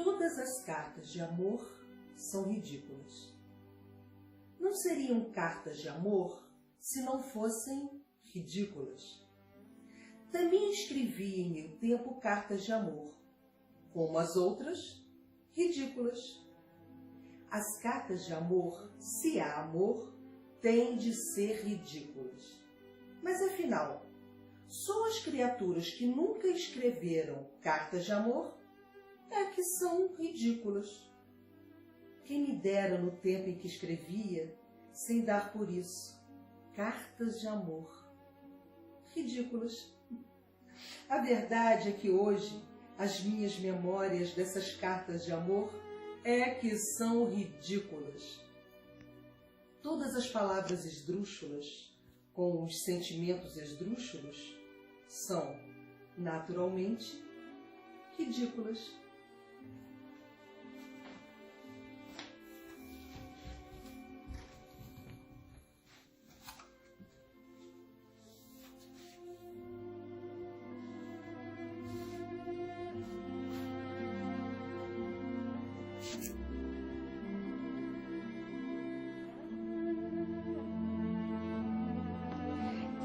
Todas as cartas de amor são ridículas. Não seriam cartas de amor se não fossem ridículas. Também escrevi em meu tempo cartas de amor, como as outras, ridículas. As cartas de amor, se há amor, têm de ser ridículas. Mas afinal, só as criaturas que nunca escreveram cartas de amor é que são ridículas. Quem me dera no tempo em que escrevia, sem dar por isso, cartas de amor. Ridículas. A verdade é que hoje, as minhas memórias dessas cartas de amor é que são ridículas. Todas as palavras esdrúxulas, com os sentimentos esdrúxulos, são, naturalmente, ridículas.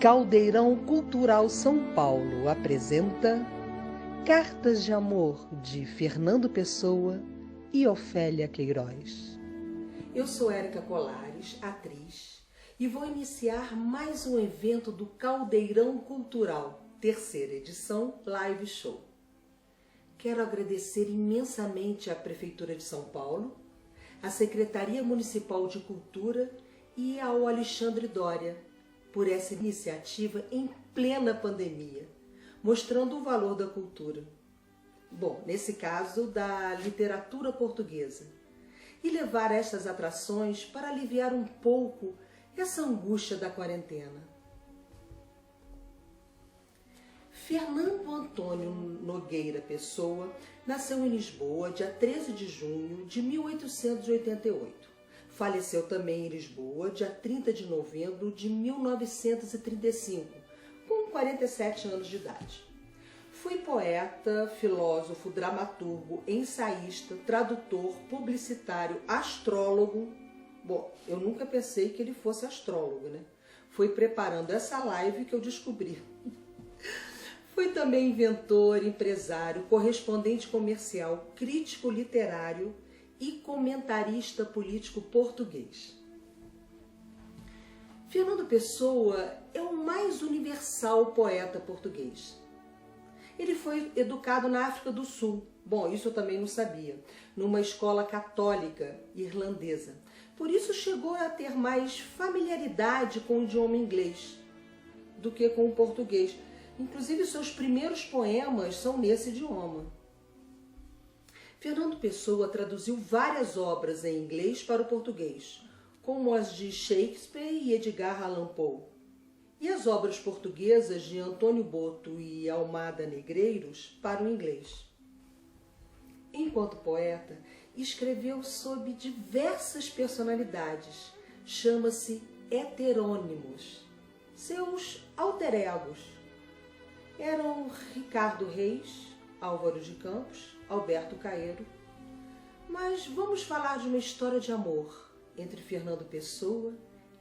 Caldeirão Cultural São Paulo apresenta Cartas de Amor, de Fernando Pessoa e Ofélia Queiroz. Eu sou Érica Colares, atriz, e vou iniciar mais um evento do Caldeirão Cultural, terceira edição, Live Show. Quero agradecer imensamente à Prefeitura de São Paulo, à Secretaria Municipal de Cultura e ao Alexandre Doria, por essa iniciativa em plena pandemia, mostrando o valor da cultura. Bom, nesse caso, da literatura portuguesa. E levar estas atrações para aliviar um pouco essa angústia da quarentena. Fernando Antônio Nogueira Pessoa nasceu em Lisboa, dia 13 de junho de 1888. Faleceu também em Lisboa, dia 30 de novembro de 1935, com 47 anos de idade. Foi poeta, filósofo, dramaturgo, ensaísta, tradutor, publicitário, astrólogo. Bom, eu nunca pensei que ele fosse astrólogo, né? Foi preparando essa live que eu descobri. Foi também inventor, empresário, correspondente comercial, crítico literário e comentarista político português. Fernando Pessoa é o mais universal poeta português. Ele foi educado na África do Sul, bom, isso eu também não sabia, numa escola católica irlandesa. Por isso chegou a ter mais familiaridade com o idioma inglês do que com o português. Inclusive, seus primeiros poemas são nesse idioma. Fernando Pessoa traduziu várias obras em inglês para o português, como as de Shakespeare e Edgar Allan Poe, e as obras portuguesas de Antônio Boto e Almada Negreiros para o inglês. Enquanto poeta, escreveu sob diversas personalidades, chama-se heterônimos. Seus alter egos eram Ricardo Reis, Álvaro de Campos, Alberto Caeiro. Mas vamos falar de uma história de amor entre Fernando Pessoa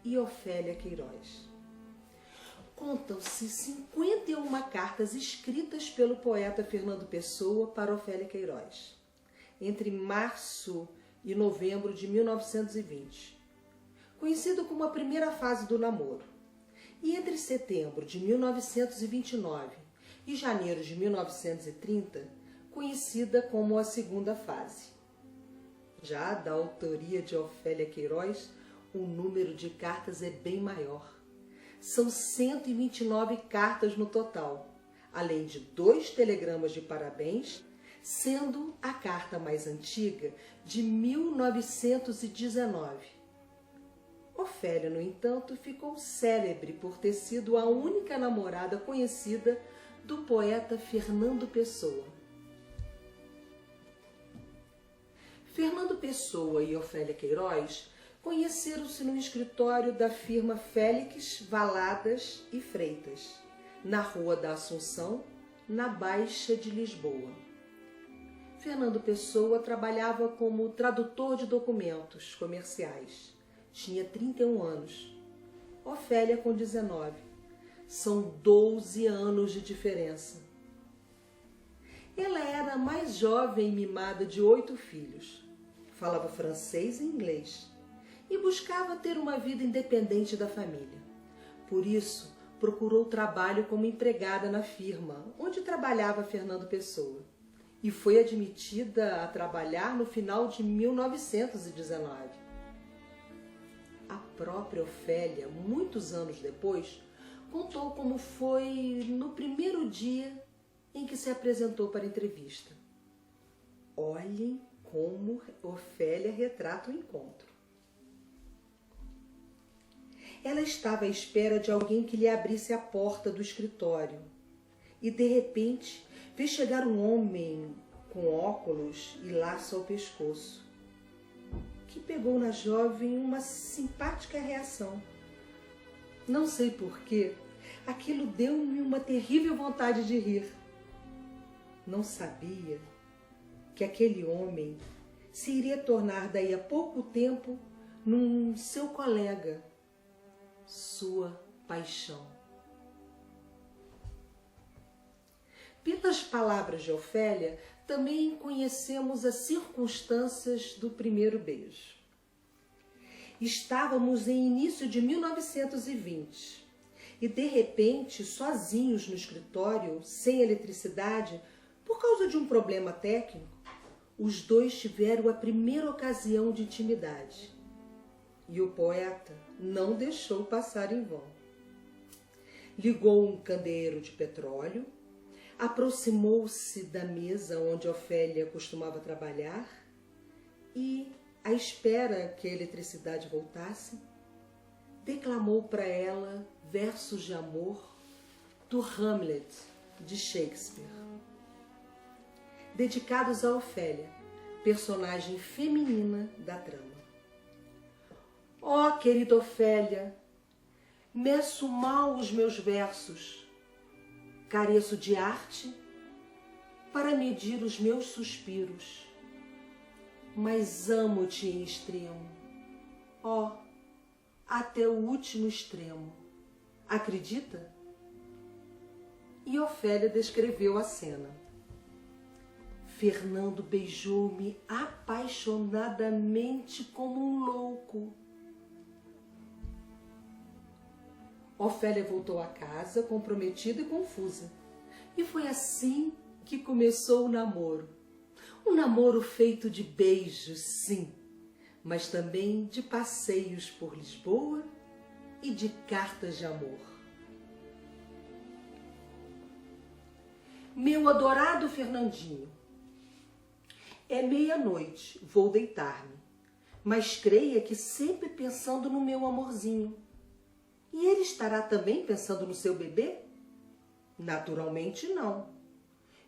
e Ofélia Queiroz. Contam-se 51 cartas escritas pelo poeta Fernando Pessoa para Ofélia Queiroz, entre março e novembro de 1920, conhecido como a primeira fase do namoro, e entre setembro de 1929 e janeiro de 1930, conhecida como a segunda fase. Já da autoria de Ofélia Queiroz, o número de cartas é bem maior. São 129 cartas no total, além de 2 telegramas de parabéns, sendo a carta mais antiga de 1919. Ofélia, no entanto, ficou célebre por ter sido a única namorada conhecida do poeta Fernando Pessoa. Fernando Pessoa e Ofélia Queiroz conheceram-se no escritório da firma Félix Valadas e Freitas, na Rua da Assunção, na Baixa de Lisboa. Fernando Pessoa trabalhava como tradutor de documentos comerciais. Tinha 31 anos. Ofélia com 19. São 12 anos de diferença. Ela era a mais jovem e mimada de 8 filhos. Falava francês e inglês e buscava ter uma vida independente da família. Por isso, procurou trabalho como empregada na firma onde trabalhava Fernando Pessoa e foi admitida a trabalhar no final de 1919. A própria Ofélia, muitos anos depois, contou como foi no primeiro dia em que se apresentou para a entrevista. Olhem como Ofélia retrata o encontro. Ela estava à espera de alguém que lhe abrisse a porta do escritório e, de repente, vê chegar um homem com óculos e laço ao pescoço, que pegou na jovem uma simpática reação. Não sei porquê, aquilo deu-me uma terrível vontade de rir. Não sabia que aquele homem se iria tornar daí a pouco tempo num seu colega, sua paixão. Pelas palavras de Ofélia, também conhecemos as circunstâncias do primeiro beijo. Estávamos em início de 1920 e, de repente, sozinhos no escritório, sem eletricidade, por causa de um problema técnico, os dois tiveram a primeira ocasião de intimidade. E o poeta não deixou passar em vão. Ligou um candeeiro de petróleo, aproximou-se da mesa onde Ofélia costumava trabalhar e, à espera que a eletricidade voltasse, declamou para ela versos de amor do Hamlet de Shakespeare, dedicados a Ofélia, personagem feminina da trama. Ó, querida Ofélia, meço mal os meus versos, careço de arte para medir os meus suspiros, mas amo-te em extremo, ó, até o último extremo. Acredita? E Ofélia descreveu a cena. Fernando beijou-me apaixonadamente como um louco. Ofélia voltou a casa comprometida e confusa. E foi assim que começou o namoro. Um namoro feito de beijos, sim, mas também de passeios por Lisboa e de cartas de amor. Meu adorado Fernandinho, é meia-noite, vou deitar-me, mas creia que sempre pensando no meu amorzinho. E ele estará também pensando no seu bebê? Naturalmente não.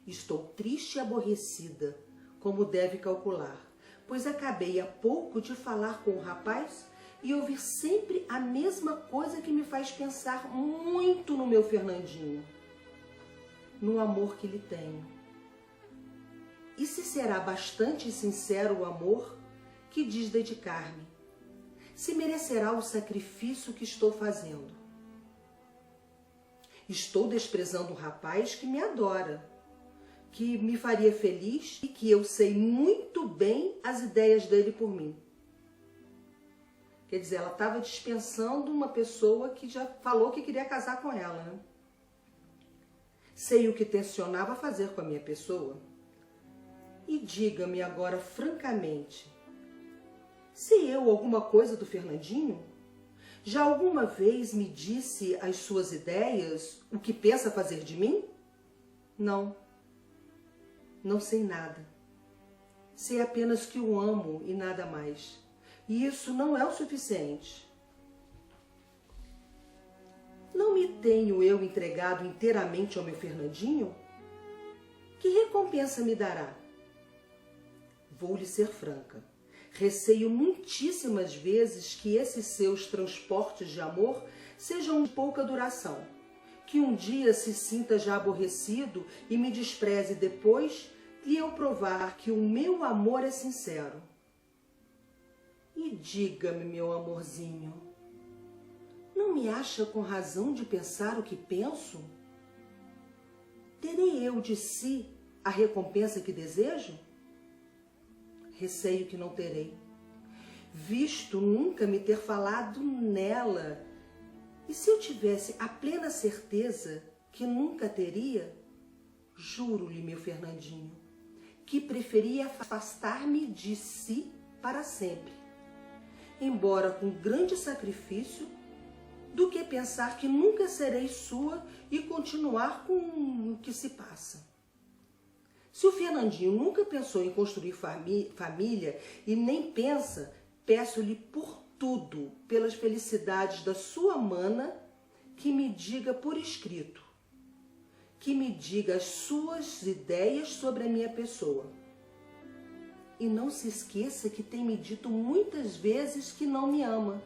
Estou triste e aborrecida, como deve calcular, pois acabei há pouco de falar com o rapaz e ouvir sempre a mesma coisa que me faz pensar muito no meu Fernandinho, no amor que lhe tenho. E se será bastante sincero o amor que diz dedicar-me? Se merecerá o sacrifício que estou fazendo? Estou desprezando um rapaz que me adora, que me faria feliz e que eu sei muito bem as ideias dele por mim. Quer dizer, ela estava dispensando uma pessoa que já falou que queria casar com ela, né? Sei o que tencionava fazer com a minha pessoa. E diga-me agora francamente, sei eu alguma coisa do Fernandinho? Já alguma vez me disse as suas ideias, o que pensa fazer de mim? Não. Não sei nada. Sei apenas que o amo e nada mais. E isso não é o suficiente. Não me tenho eu entregado inteiramente ao meu Fernandinho? Que recompensa me dará? Vou-lhe ser franca. Receio muitíssimas vezes que esses seus transportes de amor sejam de pouca duração, que um dia se sinta já aborrecido e me despreze depois, e eu provar que o meu amor é sincero. E diga-me, meu amorzinho, não me acha com razão de pensar o que penso? Terei eu de si a recompensa que desejo? Receio que não terei, visto nunca me ter falado nela. E se eu tivesse a plena certeza que nunca teria, juro-lhe, meu Fernandinho, que preferia afastar-me de si para sempre, embora com grande sacrifício, do que pensar que nunca serei sua e continuar com o que se passa. Se o Fernandinho nunca pensou em construir família e nem pensa, peço-lhe por tudo, pelas felicidades da sua mana, que me diga por escrito, que me diga as suas ideias sobre a minha pessoa. E não se esqueça que tem me dito muitas vezes que não me ama,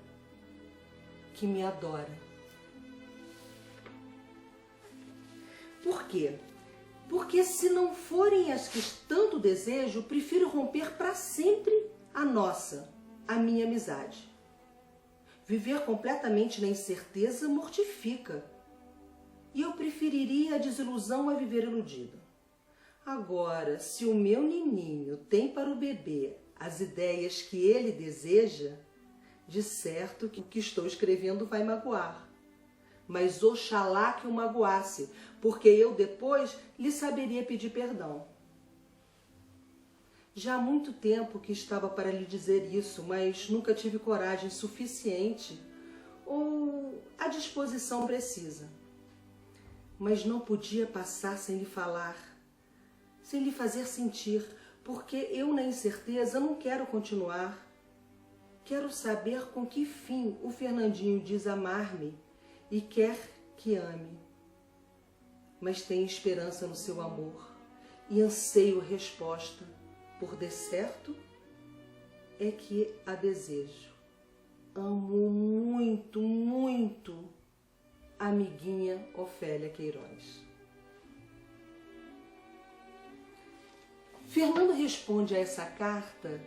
que me adora. Por quê? Porque se não forem as que tanto desejo, prefiro romper para sempre a minha amizade. Viver completamente na incerteza mortifica. E eu preferiria a desilusão a viver iludida. Agora, se o meu nininho tem para o bebê as ideias que ele deseja, de certo que o que estou escrevendo vai magoar. Mas oxalá que o magoasse, porque eu depois lhe saberia pedir perdão. Já há muito tempo que estava para lhe dizer isso, mas nunca tive coragem suficiente ou a disposição precisa. Mas não podia passar sem lhe falar, sem lhe fazer sentir, porque eu na incerteza não quero continuar. Quero saber com que fim o Fernandinho diz amar-me e quer que ame. Mas tenho esperança no seu amor e anseio resposta, por de certo é que a desejo. Amo muito, muito, amiguinha Ofélia Queiroz. Fernando responde a essa carta,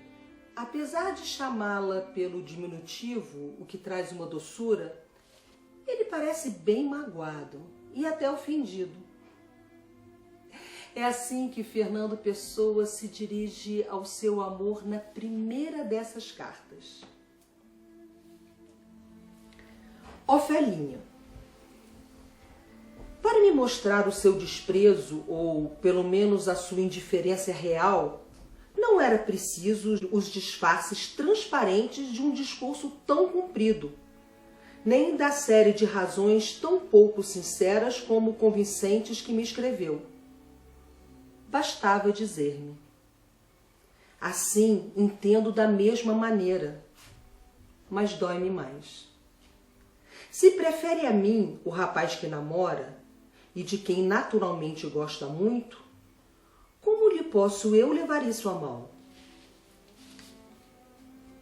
apesar de chamá-la pelo diminutivo, o que traz uma doçura, ele parece bem magoado e até ofendido. É assim que Fernando Pessoa se dirige ao seu amor na primeira dessas cartas. Ofelinha, para me mostrar o seu desprezo, ou pelo menos a sua indiferença real, não era preciso os disfarces transparentes de um discurso tão comprido, nem da série de razões tão pouco sinceras como convincentes que me escreveu. Bastava dizer-me: assim entendo da mesma maneira, mas dói-me mais. Se prefere a mim o rapaz que namora, e de quem naturalmente gosta muito, como lhe posso eu levar isso a mal?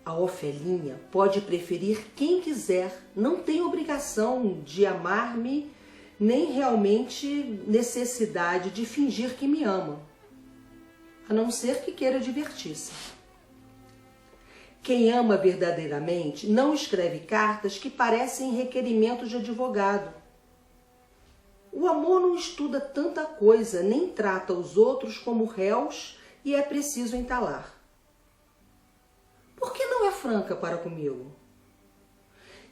A Ofelinha pode preferir quem quiser, não tem obrigação de amar-me, nem realmente necessidade de fingir que me ama, a não ser que queira divertir-se. Quem ama verdadeiramente não escreve cartas que parecem requerimentos de advogado. O amor não estuda tanta coisa, nem trata os outros como réus e é preciso entalar. Por que não é franca para comigo?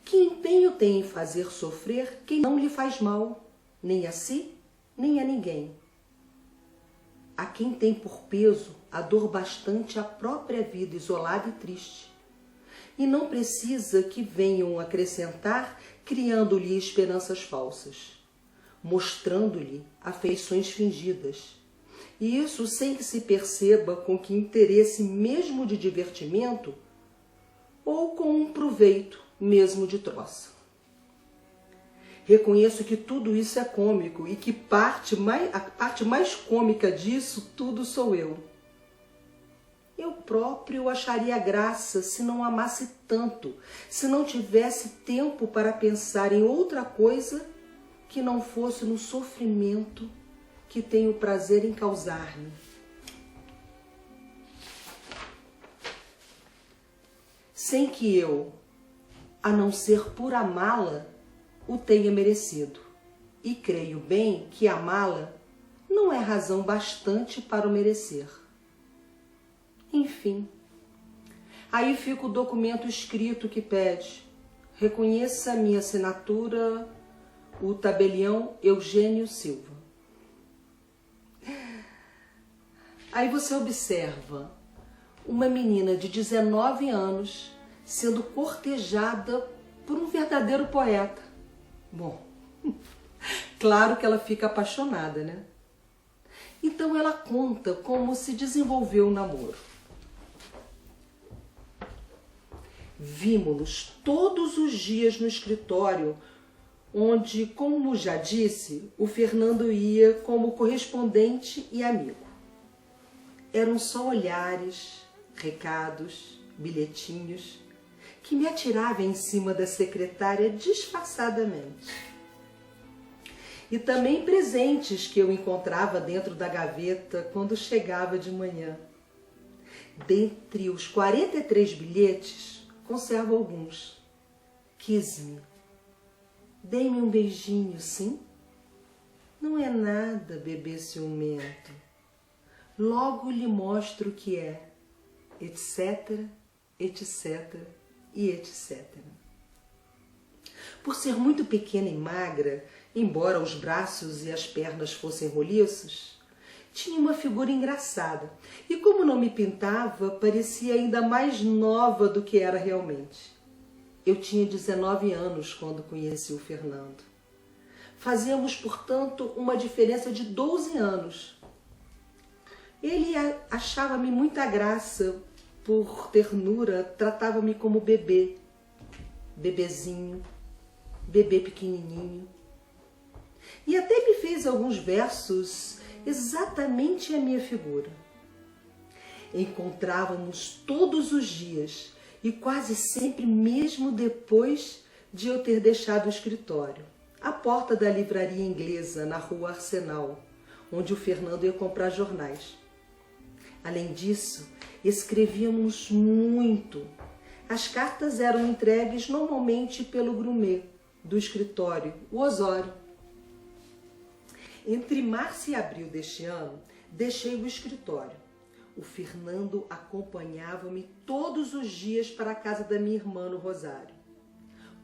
Que empenho tem em fazer sofrer quem não lhe faz mal, nem a si, nem a ninguém? A quem tem por peso a dor bastante a própria vida isolada e triste, e não precisa que venham acrescentar, criando-lhe esperanças falsas, mostrando-lhe afeições fingidas, e isso sem que se perceba com que interesse mesmo de divertimento ou com um proveito mesmo de troça. Reconheço que tudo isso é cômico e que a parte mais cômica disso tudo sou eu. Eu próprio acharia graça se não amasse tanto, se não tivesse tempo para pensar em outra coisa que não fosse no sofrimento que tenho prazer em causar-me. sem que eu, a não ser por amá-la, o tenha merecido. E creio bem que amá-la não é razão bastante para o merecer. Enfim, aí fica o documento escrito que pede: reconheça a minha assinatura, o tabelião Eugênio Silva. Aí você observa uma menina de 19 anos sendo cortejada por um verdadeiro poeta. Bom, claro que ela fica apaixonada, né? Então ela conta como se desenvolveu o namoro. Vimos-nos todos os dias no escritório, onde, como já disse, o Fernando ia como correspondente e amigo. Eram só olhares, recados, bilhetinhos, que me atirava em cima da secretária disfarçadamente. E também presentes que eu encontrava dentro da gaveta quando chegava de manhã. Dentre os 43 bilhetes, conservo alguns. Kiss-me. Dê-me um beijinho, sim? Não é nada, bebê ciumento. Logo lhe mostro o que é, etc, etc e etc. Por ser muito pequena e magra, embora os braços e as pernas fossem roliços, tinha uma figura engraçada. E como não me pintava, parecia ainda mais nova do que era realmente. Eu tinha 19 anos quando conheci o Fernando. Fazíamos, portanto, uma diferença de 12 anos. Ele achava-me muita graça, por ternura, tratava-me como bebê, bebezinho, bebê pequenininho. E até me fez alguns versos exatamente a minha figura. Encontrávamos todos os dias e quase sempre mesmo depois de eu ter deixado o escritório, à porta da livraria inglesa na Rua Arsenal, onde o Fernando ia comprar jornais. Além disso, escrevíamos muito. As cartas eram entregues normalmente pelo grumê do escritório, o Osório. Entre março e abril deste ano, deixei o escritório. O Fernando acompanhava-me todos os dias para a casa da minha irmã no Rosário.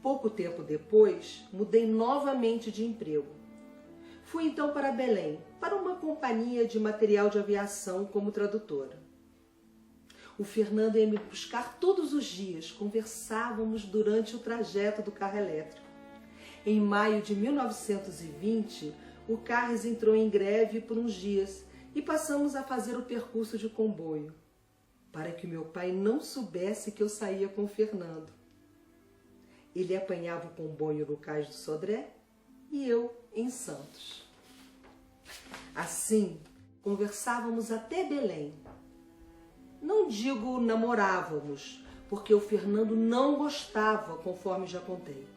Pouco tempo depois, mudei novamente de emprego. Fui então para Belém, para uma companhia de material de aviação como tradutora. O Fernando ia me buscar todos os dias, conversávamos durante o trajeto do carro elétrico. Em maio de 1920, o Carres entrou em greve por uns dias e passamos a fazer o percurso de comboio, para que meu pai não soubesse que eu saía com o Fernando. Ele apanhava o comboio no Cais do Sodré e eu em Santos. Assim, conversávamos até Belém. Não digo namorávamos, porque o Fernando não gostava, conforme já contei.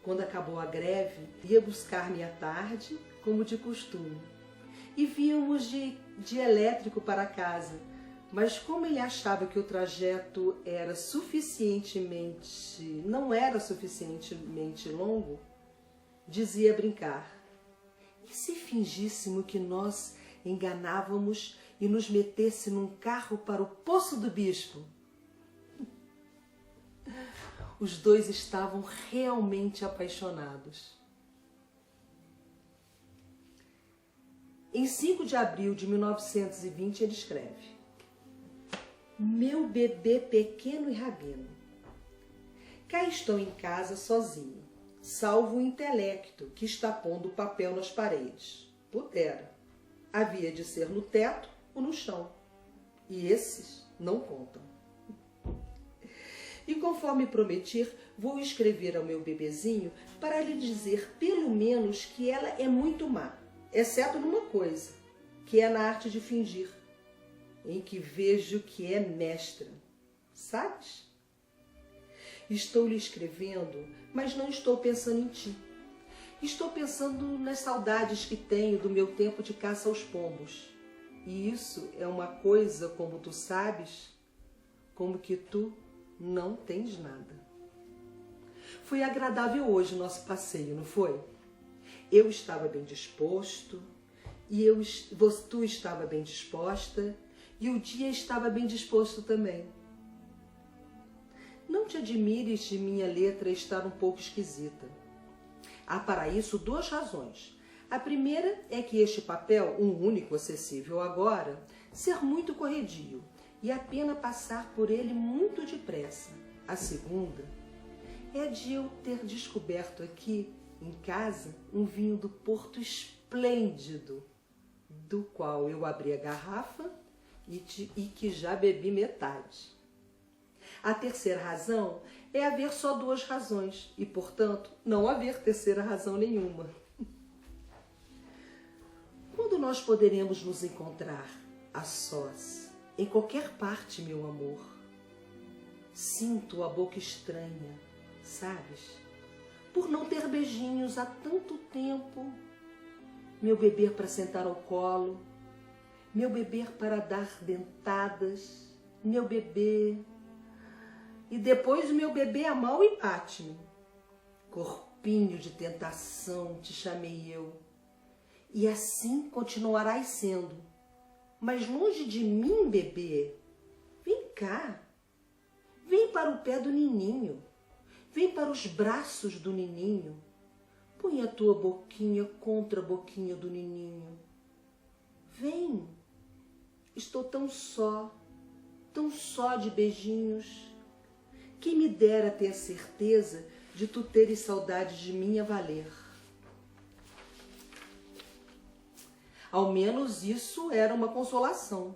Quando acabou a greve, ia buscar-me à tarde, como de costume. E víamos de elétrico para casa, mas como ele achava que o trajeto não era suficientemente longo, dizia a brincar: e se fingíssemos que nós enganávamos e nos metesse num carro para o Poço do Bispo? Os dois estavam realmente apaixonados. Em 5 de abril de 1920, ele escreve: meu bebê pequeno e rabino, cá estou em casa sozinho, salvo o intelecto que está pondo papel nas paredes. Pudera. Havia de ser no teto ou no chão. E esses não contam. E conforme prometi, vou escrever ao meu bebezinho para lhe dizer pelo menos que ela é muito má, exceto numa coisa, que é na arte de fingir, em que vejo que é mestra. Sabes? Estou lhe escrevendo, mas não estou pensando em ti. Estou pensando nas saudades que tenho do meu tempo de caça aos pombos. E isso é uma coisa, como tu sabes, como que tu não tens nada. Foi agradável hoje o nosso passeio, não foi? Eu estava bem disposto, e tu estava bem disposta, e o dia estava bem disposto também. Não te admires de minha letra estar um pouco esquisita. Há para isso 2 razões. A primeira é que este papel, um único acessível agora, ser muito corredio e a pena passar por ele muito depressa. A segunda é de eu ter descoberto aqui em casa um vinho do Porto esplêndido, do qual eu abri a garrafa e que já bebi metade. A terceira razão é haver só 2 razões e, portanto, não haver terceira razão nenhuma. Quando nós poderemos nos encontrar a sós, em qualquer parte, meu amor? Sinto a boca estranha, sabes? Por não ter beijinhos há tanto tempo. Meu beber para sentar ao colo, meu beber para dar dentadas, meu bebê. E depois o meu bebê a mal e bate-me. Corpinho de tentação, te chamei eu. E assim continuarás sendo. Mas longe de mim, bebê. Vem cá. Vem para o pé do nininho. Vem para os braços do nininho. Põe a tua boquinha contra a boquinha do nininho. Vem. Estou tão só de beijinhos. Quem me dera ter a certeza de tu teres saudade de mim a valer. Ao menos isso era uma consolação.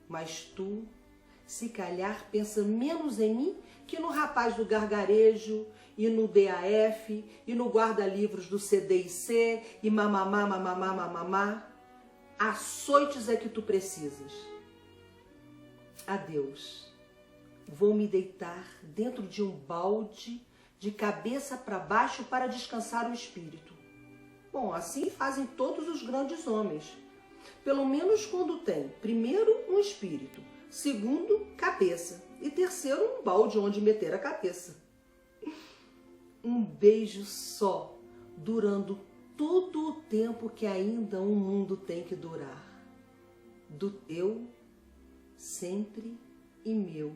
Mas tu, se calhar, pensa menos em mim que no rapaz do gargarejo, e no DAF, e no guarda-livros do CDIC, e mamamá, mamamá, mamamá. Açoites é que tu precisas. Adeus. Vou me deitar dentro de um balde, de cabeça para baixo, para descansar o espírito. Bom, assim fazem todos os grandes homens. Pelo menos quando tem, primeiro, um espírito, segundo, cabeça, e terceiro, um balde onde meter a cabeça. Um beijo só, durando todo o tempo que ainda um mundo tem que durar. Do teu, sempre e meu.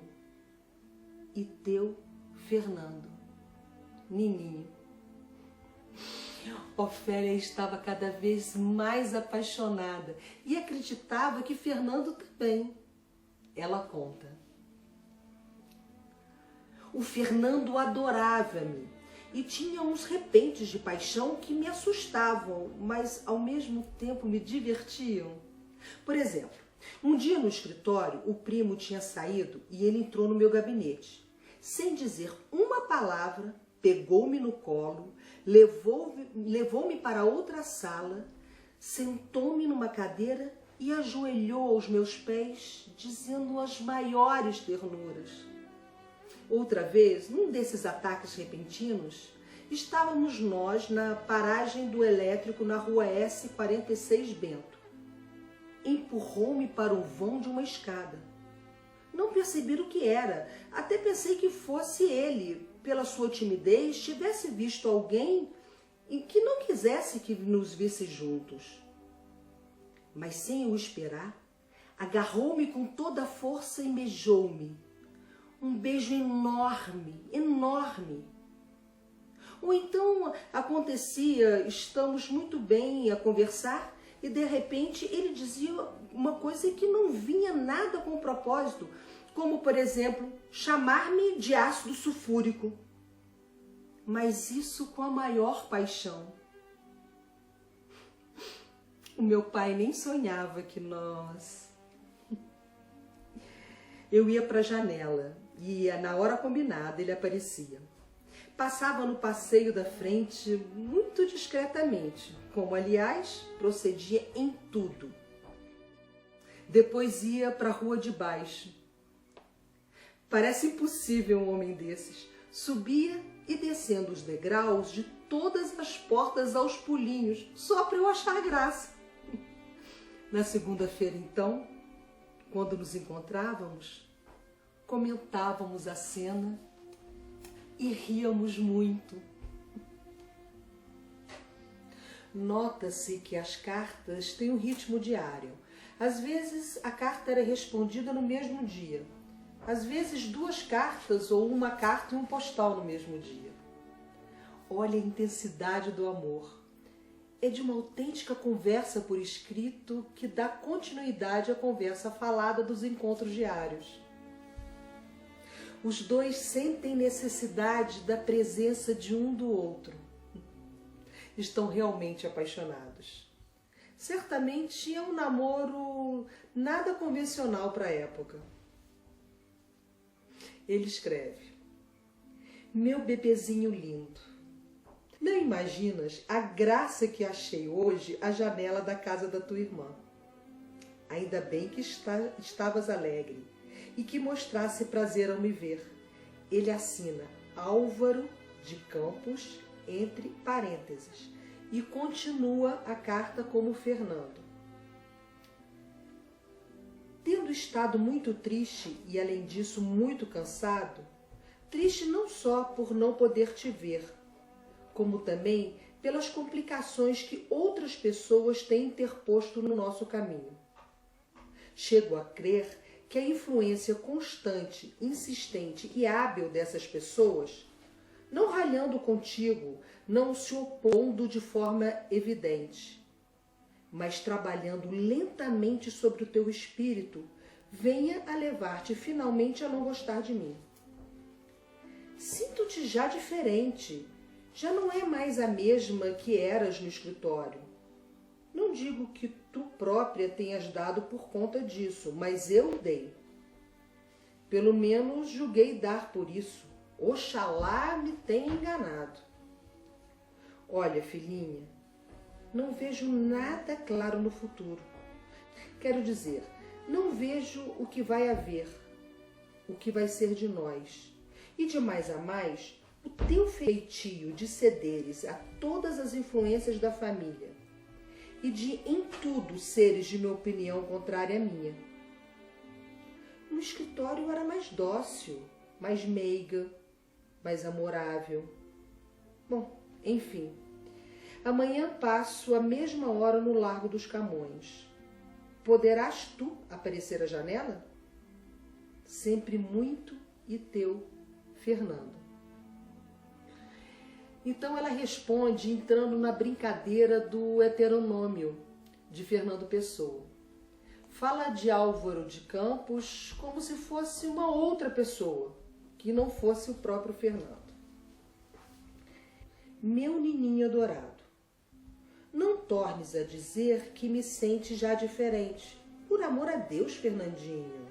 E teu, Fernando, Nininho. Ofélia estava cada vez mais apaixonada e acreditava que Fernando também. Ela conta. O Fernando adorava-me e tinha uns repentes de paixão que me assustavam, mas ao mesmo tempo me divertiam. Por exemplo, um dia no escritório, o primo tinha saído e ele entrou no meu gabinete. Sem dizer uma palavra, pegou-me no colo, levou-me para outra sala, sentou-me numa cadeira e ajoelhou aos meus pés, dizendo as maiores ternuras. Outra vez, num desses ataques repentinos, estávamos nós na paragem do elétrico na rua S46 Bento. Empurrou-me para o vão de uma escada. Não percebi o que era, até pensei que fosse ele, pela sua timidez, tivesse visto alguém e que não quisesse que nos visse juntos. Mas sem eu esperar, agarrou-me com toda a força e beijou-me. Um beijo enorme, enorme. Ou então acontecia, estamos muito bem a conversar e de repente ele dizia uma coisa que não vinha nada com propósito, como por exemplo, chamar-me de ácido sulfúrico. Mas isso com a maior paixão. O meu pai nem sonhava que nós... Eu ia para a janela e na hora combinada ele aparecia. Passava no passeio da frente muito discretamente, como aliás procedia em tudo. Depois ia para a rua de baixo. Parece impossível um homem desses. Subia e descendo os degraus de todas as portas aos pulinhos, só para eu achar graça. Na segunda-feira, então, quando nos encontrávamos, comentávamos a cena e ríamos muito. Nota-se que as cartas têm um ritmo diário. Às vezes a carta era respondida no mesmo dia. Às vezes 2 cartas ou uma carta e um postal no mesmo dia. Olha a intensidade do amor. É de uma autêntica conversa por escrito que dá continuidade à conversa falada dos encontros diários. Os dois sentem necessidade da presença de um do outro. Estão realmente apaixonados. Certamente é um namoro nada convencional para a época. Ele escreve: meu bebezinho lindo. Não imaginas a graça que achei hoje à janela da casa da tua irmã. Ainda bem que estavas alegre e que mostrasse prazer ao me ver. Ele assina Álvaro de Campos, entre parênteses, e continua a carta como Fernando. Tendo estado muito triste e, além disso, muito cansado, triste não só por não poder te ver, como também pelas complicações que outras pessoas têm interposto no nosso caminho. Chego a crer que a influência constante, insistente e hábil dessas pessoas, não ralhando contigo, não se opondo de forma evidente, mas trabalhando lentamente sobre o teu espírito, venha a levar-te finalmente a não gostar de mim. Sinto-te já diferente. Já não é mais a mesma que eras no escritório. Não digo que tu própria tenhas dado por conta disso, mas eu dei. Pelo menos julguei dar por isso. Oxalá me tenha enganado. Olha, filhinha, não vejo nada claro no futuro. Quero dizer, não vejo o que vai haver, o que vai ser de nós. E de mais a mais, o teu feitio de cederes a todas as influências da família e de em tudo seres de minha opinião contrária à minha. No escritório eu era mais dócil, mais meiga, mais amorável. Bom, enfim, amanhã passo a mesma hora no Largo dos Camões. Poderás tu aparecer à janela? Sempre muito e teu, Fernando. Então ela responde entrando na brincadeira do heteronômio de Fernando Pessoa. Fala de Álvaro de Campos como se fosse uma outra pessoa, que não fosse o próprio Fernando. Meu nininho adorado, não tornes a dizer que me sente já diferente. Por amor a Deus, Fernandinho.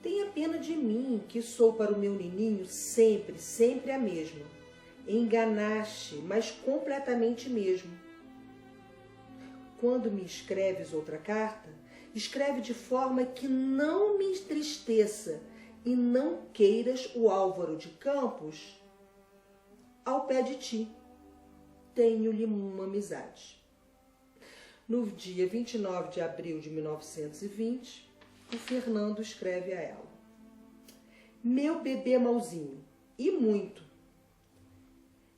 Tenha pena de mim, que sou para o meu nininho sempre, sempre a mesma. Enganaste, mas completamente mesmo. Quando me escreves outra carta, escreve de forma que não me entristeça e não queiras o Álvaro de Campos ao pé de ti. Tenho-lhe uma amizade. No dia 29 de abril de 1920, o Fernando escreve a ela: meu bebê mauzinho, e muito.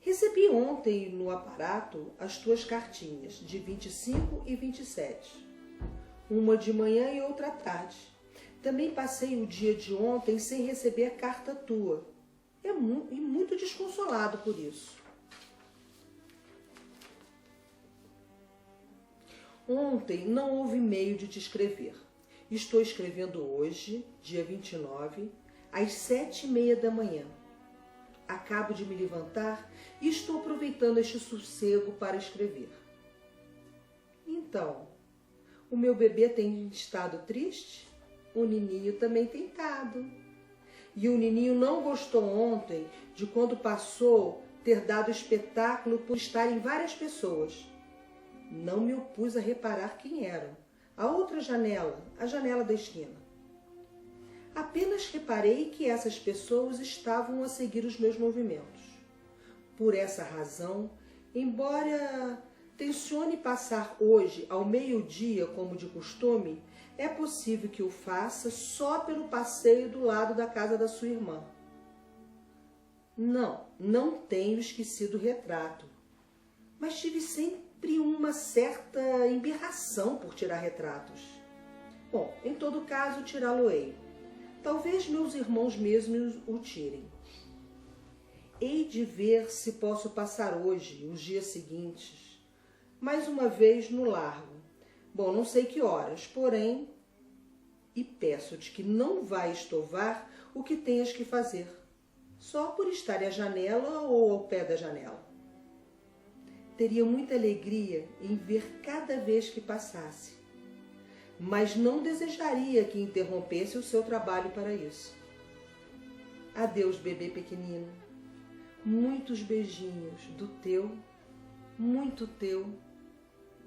Recebi ontem no aparato as tuas cartinhas, de 25 e 27. Uma de manhã e outra à tarde. Também passei o dia de ontem sem receber carta tua. E muito desconsolado por isso. Ontem não houve meio de te escrever. Estou escrevendo hoje, dia 29, às 7h30 da manhã. Acabo de me levantar e estou aproveitando este sossego para escrever. Então, o meu bebê tem estado triste? O nininho também tem estado. E o nininho não gostou ontem de quando passou ter dado espetáculo por estar em várias pessoas. Não me opus a reparar quem eram. A outra janela, a janela da esquina. Apenas reparei que essas pessoas estavam a seguir os meus movimentos. Por essa razão, embora tencione passar hoje ao meio-dia como de costume, É possível que o faça só pelo passeio do lado da casa da sua irmã. Não tenho esquecido o retrato, mas tive sempre uma certa embirração por tirar retratos. Bom, em todo caso, tirá-lo-ei. Talvez meus irmãos mesmos o tirem. Hei de ver se posso passar hoje, os dias seguintes, mais uma vez no largo. Bom, não sei que horas, porém, e peço-te que não vai estovar o que tenhas que fazer, só por estar à janela ou ao pé da janela. Teria muita alegria em ver cada vez que passasse, mas não desejaria que interrompesse o seu trabalho para isso. Adeus, bebê pequenino. Muitos beijinhos do teu, muito teu,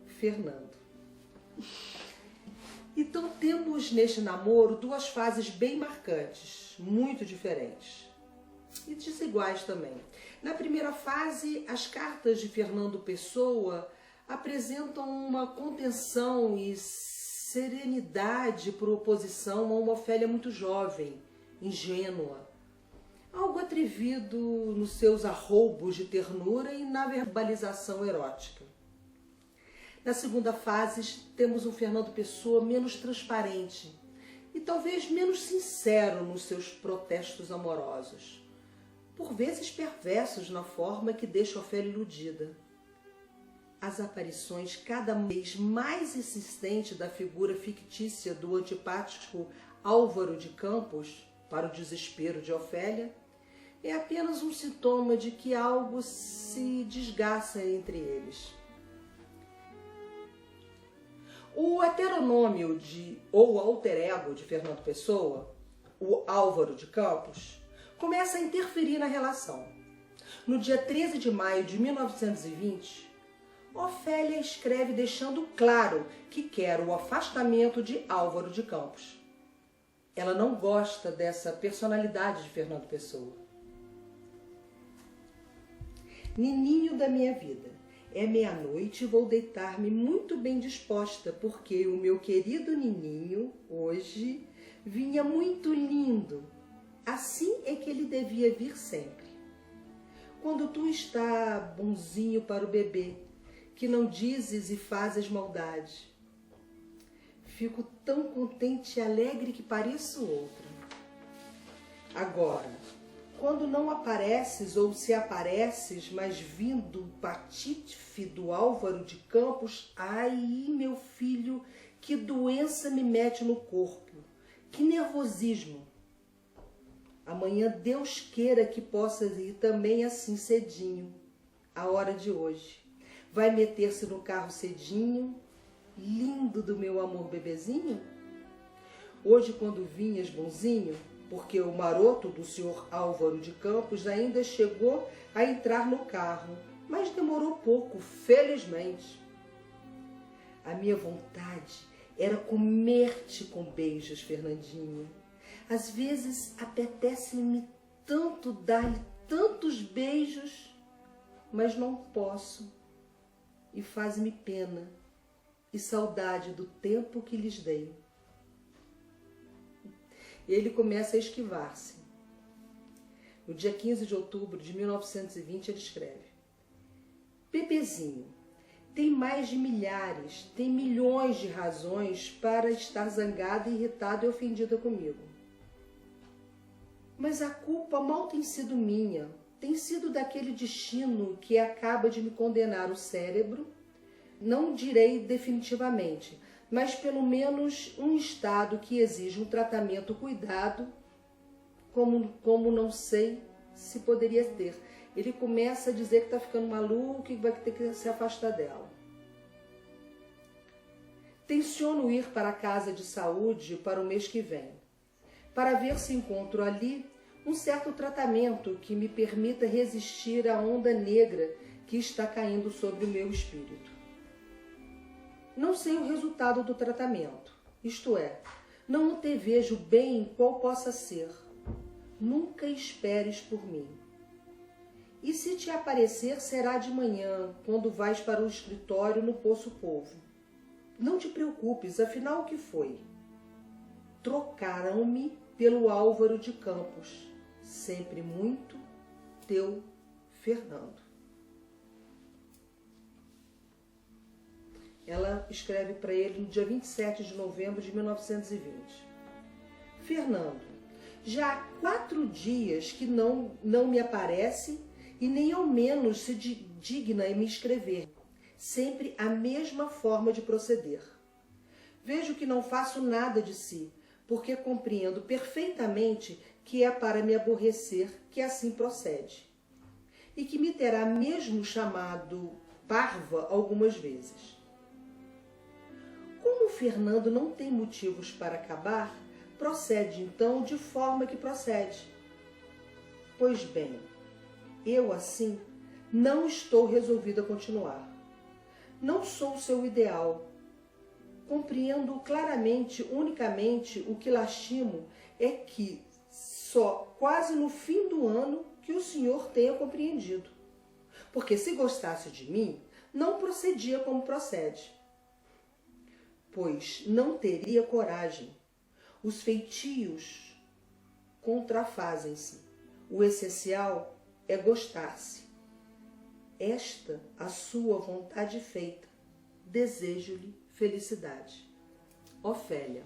Fernando. Então temos neste namoro duas fases bem marcantes, muito diferentes e desiguais também. Na primeira fase, as cartas de Fernando Pessoa apresentam uma contenção e serenidade por oposição a uma Ofélia muito jovem, ingênua, algo atrevido nos seus arroubos de ternura e na verbalização erótica. Na segunda fase, temos um Fernando Pessoa menos transparente e talvez menos sincero nos seus protestos amorosos, por vezes perversos na forma que deixa Ofélia iludida. As aparições cada vez mais insistentes da figura fictícia do antipático Álvaro de Campos, para o desespero de Ofélia, é apenas um sintoma de que algo se desgasta entre eles. O heteronômio ou alter ego de Fernando Pessoa, o Álvaro de Campos, começa a interferir na relação. No dia 13 de maio de 1920, Ofélia escreve deixando claro que quer o afastamento de Álvaro de Campos. Ela não gosta dessa personalidade de Fernando Pessoa. Nininho da minha vida, é meia-noite e vou deitar-me muito bem disposta, porque o meu querido Nininho, hoje, vinha muito lindo. Assim é que ele devia vir sempre. Quando tu está bonzinho para o bebê, que não dizes e fazes maldade. Fico tão contente e alegre que pareço outra. Agora, quando não apareces ou se apareces, mas vindo o patife do Álvaro de Campos, ai, meu filho, que doença me mete no corpo, que nervosismo. Amanhã Deus queira que possas ir também assim cedinho, a hora de hoje. Vai meter-se no carro cedinho, lindo do meu amor bebezinho? Hoje quando vinhas bonzinho, porque o maroto do senhor Álvaro de Campos ainda chegou a entrar no carro, mas demorou pouco, felizmente. A minha vontade era comer-te com beijos, Fernandinho. Às vezes apetece-me tanto dar-lhe tantos beijos, mas não posso, e faz-me pena e saudade do tempo que lhes dei. Ele começa a esquivar-se. No dia 15 de outubro de 1920, ele escreve: Bebezinho, tem mais de milhares, tem milhões de razões para estar zangada, irritada e ofendida comigo. Mas a culpa mal tem sido minha, tem sido daquele destino que acaba de me condenar o cérebro, não direi definitivamente, mas pelo menos um estado que exige um tratamento cuidado, como não sei se poderia ter. Ele começa a dizer que está ficando maluco e vai ter que se afastar dela. Tenciono ir para a casa de saúde para o mês que vem, para ver se encontro ali um certo tratamento que me permita resistir à onda negra que está caindo sobre o meu espírito. Não sei o resultado do tratamento, isto é, não antevejo bem qual possa ser. Nunca esperes por mim. E se te aparecer, será de manhã, quando vais para o escritório no Poço Povo. Não te preocupes, afinal o que foi? Trocaram-me pelo Álvaro de Campos. Sempre muito teu Fernando. Ela escreve para ele no dia 27 de novembro de 1920. Fernando, já há 4 dias que não me aparece e nem ao menos se digna em me escrever. Sempre a mesma forma de proceder. Vejo que não faço nada de si, porque compreendo perfeitamente que é para me aborrecer que assim procede, e que me terá mesmo chamado parva algumas vezes. Como o Fernando não tem motivos para acabar, procede então de forma que procede. Pois bem, eu assim não estou resolvida a continuar. Não sou o seu ideal. Compreendo claramente, unicamente, o que lastimo é que só quase no fim do ano que o senhor tenha compreendido. Porque se gostasse de mim, não procedia como procede. Pois não teria coragem. Os feitios contrafazem-se. O essencial é gostar-se. Esta a sua vontade feita. Desejo-lhe felicidade. Ofélia.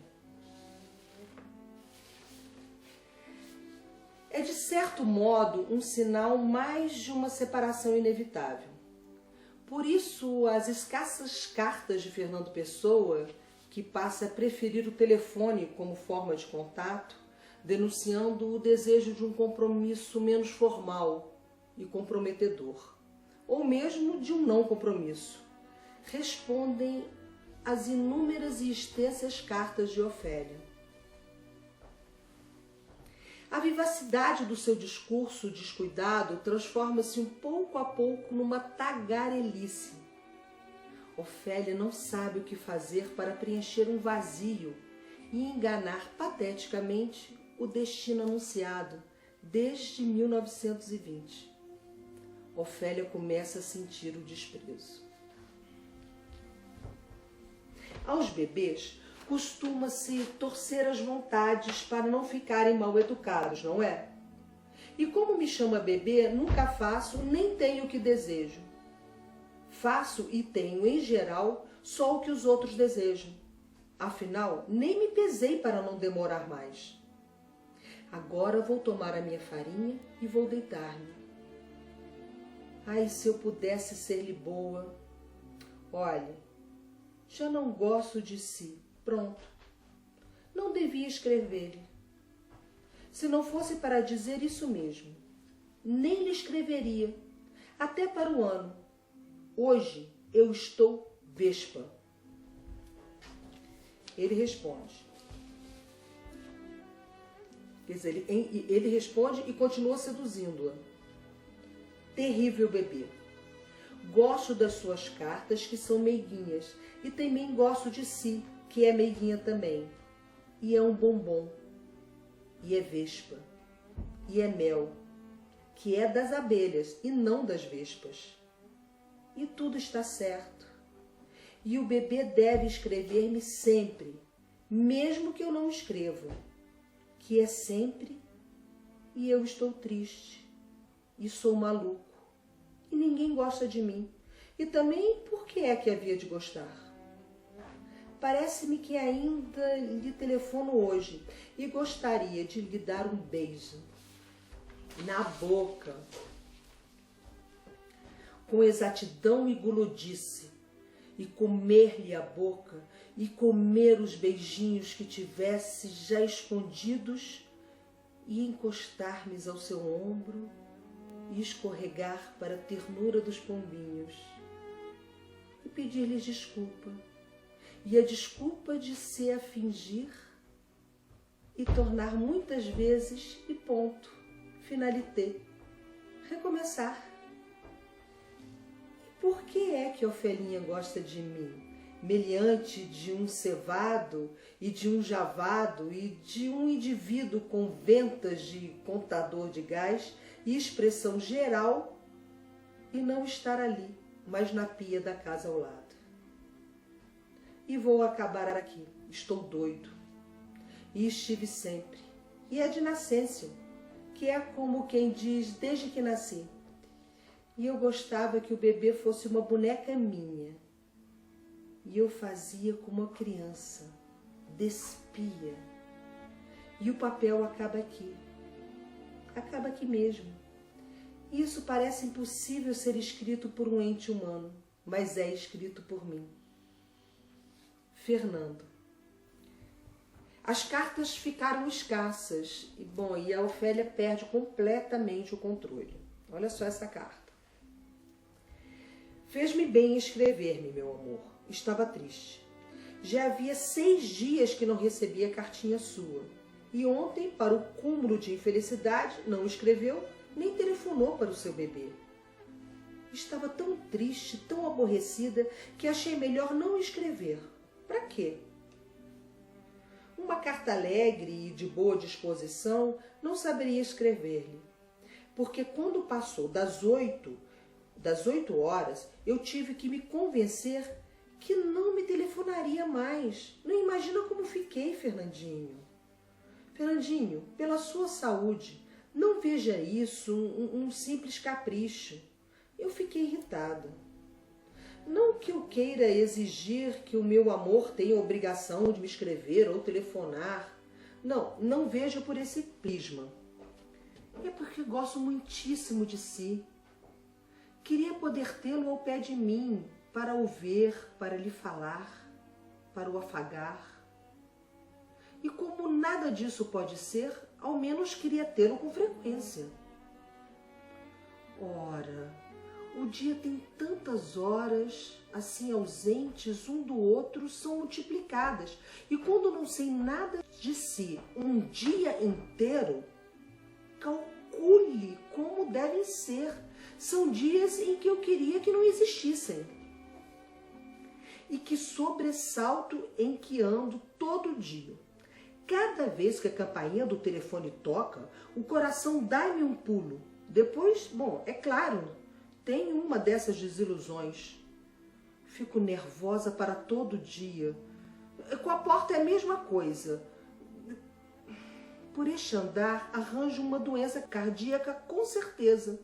É de certo modo um sinal mais de uma separação inevitável. Por isso, as escassas cartas de Fernando Pessoa, que passa a preferir o telefone como forma de contato, denunciando o desejo de um compromisso menos formal e comprometedor, ou mesmo de um não compromisso, respondem às inúmeras e extensas cartas de Ofélia. A vivacidade do seu discurso descuidado transforma-se um pouco a pouco numa tagarelice. Ofélia não sabe o que fazer para preencher um vazio e enganar pateticamente o destino anunciado desde 1920. Ofélia começa a sentir o desprezo. Aos bebês, costuma-se torcer as vontades para não ficarem mal educados, não é? E como me chama bebê, nunca faço nem tenho o que desejo. Faço e tenho, em geral, só o que os outros desejam. Afinal, nem me pesei para não demorar mais. Agora vou tomar a minha farinha e vou deitar-me. Ai, se eu pudesse ser-lhe boa. Olha, já não gosto de si. Pronto. Não devia escrever-lhe. Se não fosse para dizer isso mesmo, nem lhe escreveria, até para o ano. Hoje eu estou vespa. Ele responde. Quer dizer, ele responde e continua seduzindo-a. Terrível bebê. Gosto das suas cartas, que são meiguinhas, e também gosto de si, que é meiguinha também. E é um bombom. E é vespa. E é mel, que é das abelhas e não das vespas. E tudo está certo. E o bebê deve escrever-me sempre, mesmo que eu não escreva, que é sempre, e eu estou triste, e sou maluco, e ninguém gosta de mim. E também por que é que havia de gostar? Parece-me que ainda lhe telefono hoje e gostaria de lhe dar um beijo na boca, com exatidão e gulodice, e comer-lhe a boca e comer os beijinhos que tivesse já escondidos e encostar-me ao seu ombro e escorregar para a ternura dos pombinhos e pedir-lhes desculpa. E a desculpa de se a fingir e tornar muitas vezes e ponto, finalité, recomeçar. E por que é que Ofelinha gosta de mim, meliante de um cevado e de um javado e de um indivíduo com ventas de contador de gás e expressão geral e não estar ali, mas na pia da casa ao lado? e vou acabar aqui. Estou doido. E estive sempre. E é de nascença, que é como quem diz desde que nasci. E eu gostava que o bebê fosse uma boneca minha. E eu fazia como uma criança, despia. E o papel acaba aqui. Acaba aqui mesmo. Isso parece impossível ser escrito por um ente humano, mas é escrito por mim. Fernando. As cartas ficaram escassas e a Ofélia perde completamente o controle. Olha só essa carta. Fez-me bem escrever-me, meu amor. Estava triste. Já havia 6 dias que não recebia cartinha sua. E ontem, para o cúmulo de infelicidade, não escreveu nem telefonou para o seu bebê. Estava tão triste, tão aborrecida, que achei melhor não escrever. Para quê? Uma carta alegre e de boa disposição não saberia escrever-lhe, porque quando passou das 8 horas, eu tive que me convencer que não me telefonaria mais. Não imagina como fiquei, Fernandinho. Fernandinho, pela sua saúde, não veja isso um simples capricho. Eu fiquei irritada. Não que eu queira exigir que o meu amor tenha obrigação de me escrever ou telefonar. Não vejo por esse prisma. É porque gosto muitíssimo de si. Queria poder tê-lo ao pé de mim, para o ver, para lhe falar, para o afagar. E como nada disso pode ser, ao menos queria tê-lo com frequência. Ora, o dia tem tantas horas, assim ausentes um do outro, são multiplicadas. E quando não sei nada de si um dia inteiro, calcule como devem ser. São dias em que eu queria que não existissem. E que sobressalto em que ando todo dia. Cada vez que a campainha do telefone toca, o coração dá-me um pulo. Depois, é claro, tenho uma dessas desilusões. Fico nervosa para todo dia. Com a porta é a mesma coisa. Por este andar, arranjo uma doença cardíaca com certeza.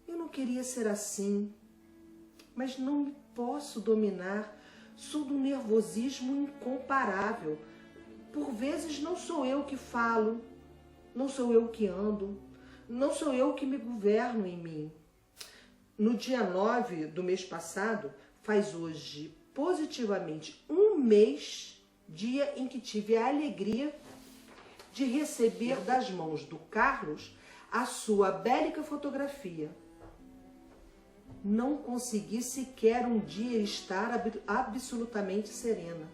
Eu não queria ser assim, mas não me posso dominar. Sou de um nervosismo incomparável. Por vezes não sou eu que falo, não sou eu que ando, não sou eu que me governo em mim. No dia 9 do mês passado, faz hoje positivamente 1 mês, dia em que tive a alegria de receber das mãos do Carlos a sua bélica fotografia. Não consegui sequer um dia estar absolutamente serena.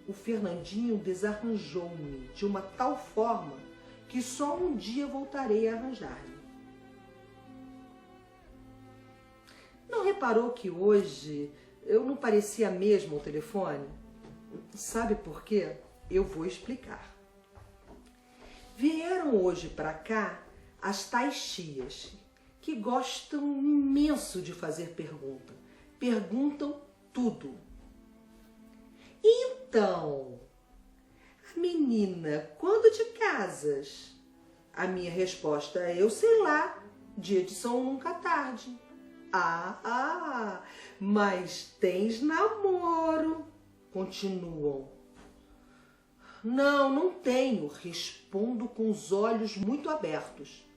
O Fernandinho desarranjou-me de uma tal forma que só um dia voltarei a arranjar-lhe. Não reparou que hoje eu não parecia mesmo ao telefone? Sabe por quê? Eu vou explicar. Vieram hoje para cá as tais tias, que gostam imenso de fazer pergunta. Perguntam tudo. Então, a menina, quando te casas? A minha resposta é, eu sei lá, dia de São Nunca Tarde. Mas tens namoro, continuam. Não tenho, respondo com os olhos muito abertos.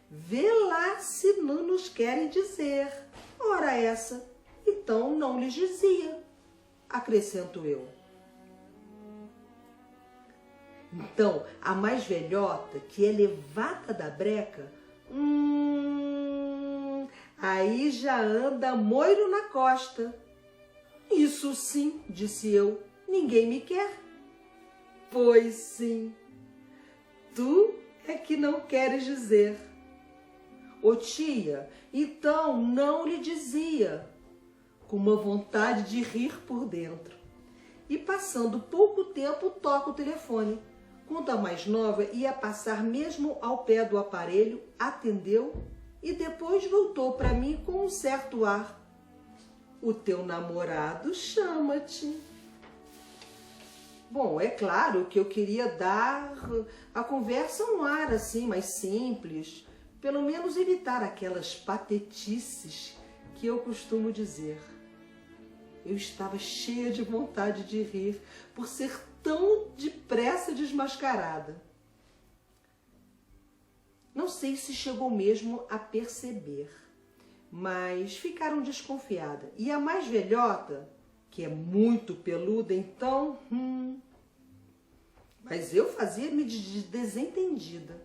Vê lá se não nos querem dizer. Ora essa, então não lhes dizia, acrescento eu. Então, a mais velhota, que é levada da breca, aí já anda moiro na costa. Isso sim, disse eu, ninguém me quer. Pois sim, tu é que não queres dizer. Ô tia, então não lhe dizia, com uma vontade de rir por dentro. E passando pouco tempo, toca o telefone. Quando a mais nova ia passar mesmo ao pé do aparelho, atendeu e depois voltou para mim com um certo ar. o teu namorado chama-te. Bom, é claro que eu queria dar a conversa um ar assim, mais simples, pelo menos evitar aquelas patetices que eu costumo dizer. Eu estava cheia de vontade de rir por ser tão depressa desmascarada. Não sei se chegou mesmo a perceber, mas ficaram desconfiadas. E a mais velhota, que é muito peluda, então... Mas eu fazia-me de desentendida.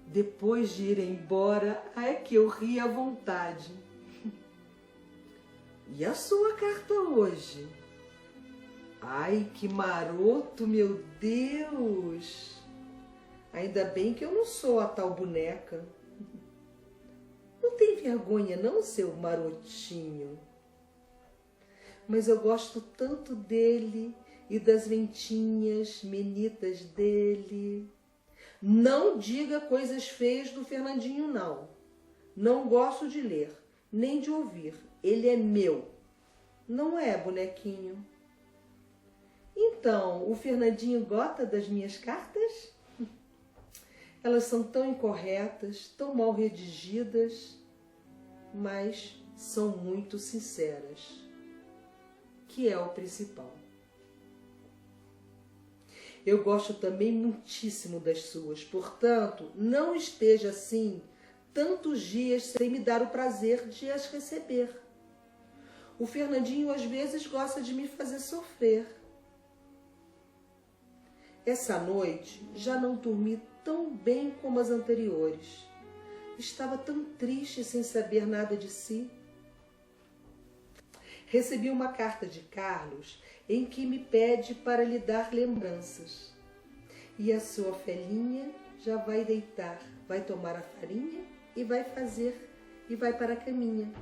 Depois de ir embora, é que eu ri à vontade. E a sua carta hoje? Ai, que maroto, meu Deus! Ainda bem que eu não sou a tal boneca. Não tem vergonha não, seu marotinho? Mas eu gosto tanto dele e das ventinhas menitas dele. Não diga coisas feias do Fernandinho, não. Não gosto de ler, nem de ouvir. Ele é meu. Não é, bonequinho? Então, o Fernandinho gosta das minhas cartas? Elas são tão incorretas, tão mal redigidas, mas são muito sinceras, que é o principal. Eu gosto também muitíssimo das suas, portanto, não esteja assim tantos dias sem me dar o prazer de as receber. O Fernandinho às vezes gosta de me fazer sofrer. Essa noite já não dormi tão bem como as anteriores. Estava tão triste sem saber nada de si. Recebi uma carta de Carlos em que me pede para lhe dar lembranças. E a sua Felinha já vai deitar, vai tomar a farinha e vai para a caminha.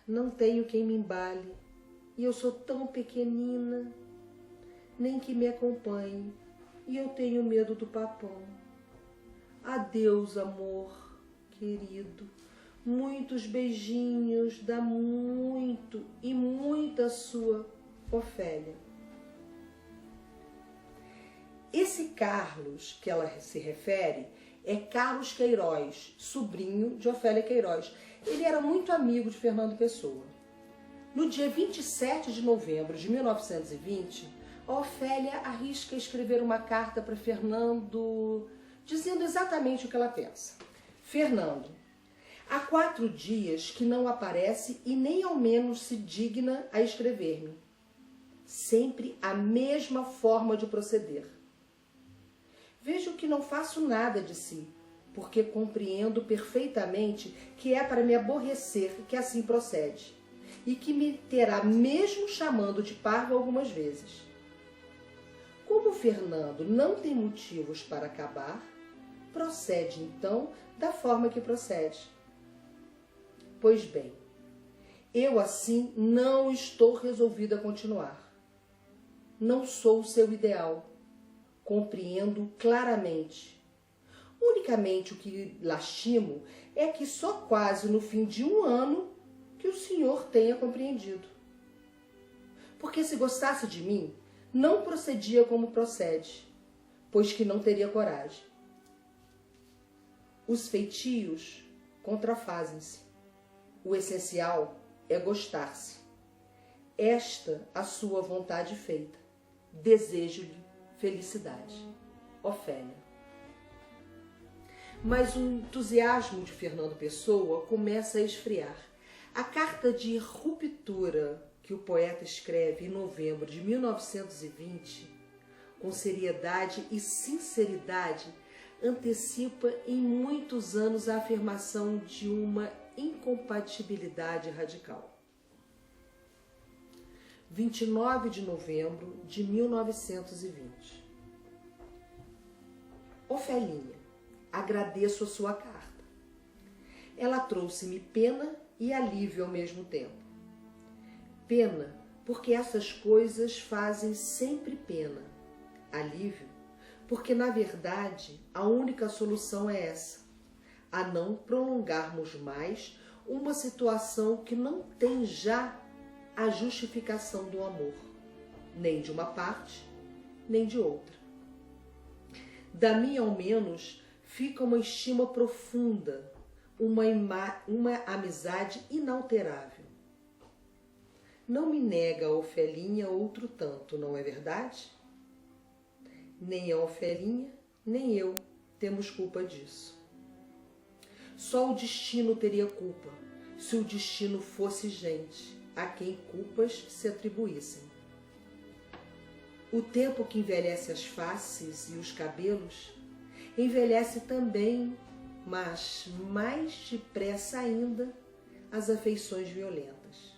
Não tenho quem me embale, e eu sou tão pequenina, nem que me acompanhe, e eu tenho medo do papão. Adeus, amor querido. Muitos beijinhos, dá muito e muita sua Ofélia. Esse Carlos que ela se refere é Carlos Queiroz, sobrinho de Ofélia Queiroz. Ele era muito amigo de Fernando Pessoa. No dia 27 de novembro de 1920, a Ofélia arrisca escrever uma carta para Fernando, dizendo exatamente o que ela pensa. Fernando, há 4 dias que não aparece e nem ao menos se digna a escrever-me. Sempre a mesma forma de proceder. Vejo que não faço nada de si, porque compreendo perfeitamente que é para me aborrecer que assim procede, e que me terá mesmo chamando de parva algumas vezes. Como Fernando não tem motivos para acabar, procede então da forma que procede. Pois bem, eu assim não estou resolvida a continuar. Não sou o seu ideal, compreendo claramente. Unicamente o que lastimo é que só quase no fim de 1 ano que o senhor tenha compreendido. Porque se gostasse de mim, não procedia como procede, pois que não teria coragem. Os feitios contrafazem-se. O essencial é gostar-se. Esta a sua vontade feita. Desejo-lhe felicidade. Ofélia. Mas o entusiasmo de Fernando Pessoa começa a esfriar. A carta de ruptura que o poeta escreve em novembro de 1920, com seriedade e sinceridade, antecipa em muitos anos a afirmação de uma incompatibilidade radical. 29 de novembro de 1920. Ofelinha, agradeço a sua carta. Ela trouxe-me pena e alívio ao mesmo tempo. Pena, porque essas coisas fazem sempre pena. Alívio, porque na verdade a única solução é essa, a não prolongarmos mais uma situação que não tem já a justificação do amor, nem de uma parte, nem de outra. Da minha, ao menos, fica uma estima profunda, uma amizade inalterável. Não me nega a Ofelinha outro tanto, não é verdade? Nem a Ofelinha, nem eu temos culpa disso. Só o destino teria culpa, se o destino fosse gente, a quem culpas se atribuíssem. O tempo que envelhece as faces e os cabelos, envelhece também, mas mais depressa ainda, as afeições violentas.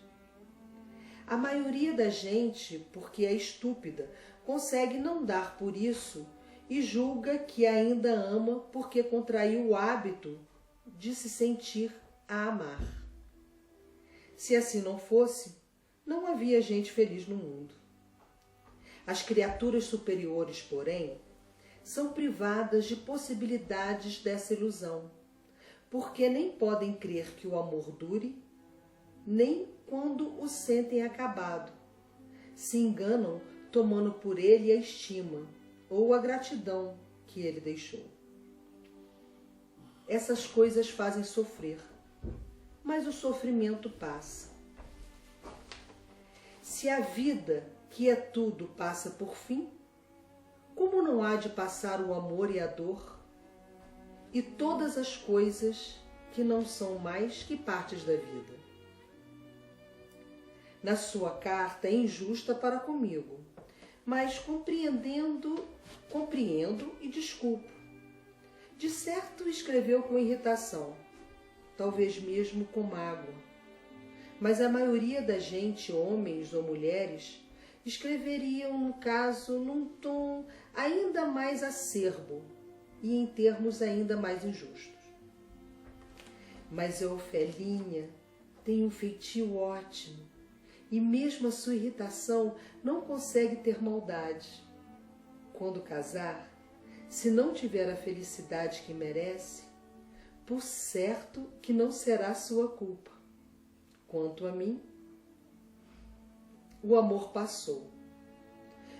A maioria da gente, porque é estúpida, consegue não dar por isso e julga que ainda ama porque contraiu o hábito de se sentir a amar. Se assim não fosse, não havia gente feliz no mundo. As criaturas superiores, porém, são privadas de possibilidades dessa ilusão, porque nem podem crer que o amor dure, nem quando o sentem acabado. Se enganam tomando por ele a estima ou a gratidão que ele deixou. Essas coisas fazem sofrer, mas o sofrimento passa. Se a vida, que é tudo, passa por fim, como não há de passar o amor e a dor, e todas as coisas que não são mais que partes da vida? Na sua carta é injusta para comigo, mas compreendo e desculpo. De certo escreveu com irritação, talvez mesmo com mágoa, mas a maioria da gente, homens ou mulheres, escreveriam, no caso, num tom ainda mais acerbo e em termos ainda mais injustos. Mas a Ofelinha tem um feitio ótimo e mesmo a sua irritação não consegue ter maldade. Quando casar, se não tiver a felicidade que merece, por certo que não será sua culpa. Quanto a mim, o amor passou,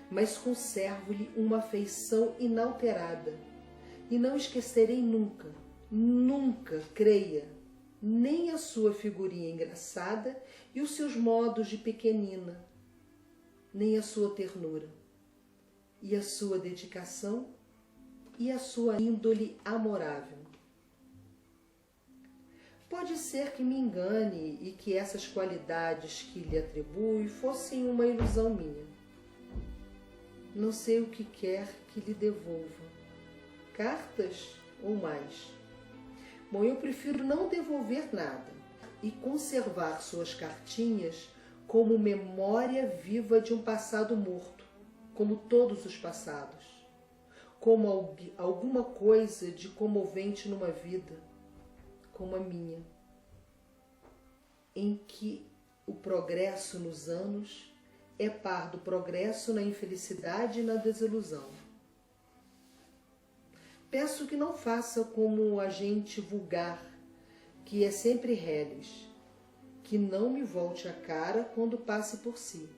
mas conservo-lhe uma afeição inalterada e não esquecerei nunca, nunca, creia, nem a sua figurinha engraçada e os seus modos de pequenina, nem a sua ternura, e a sua dedicação e a sua índole amorável. Pode ser que me engane e que essas qualidades que lhe atribui fossem uma ilusão minha. Não sei o que quer que lhe devolva, cartas ou mais. Bom, eu prefiro não devolver nada e conservar suas cartinhas como memória viva de um passado morto, como todos os passados, como alguma coisa de comovente numa vida, como a minha, em que o progresso nos anos é par do progresso na infelicidade e na desilusão. Peço que não faça como a gente vulgar, que é sempre reles, que não me volte a cara quando passe por si,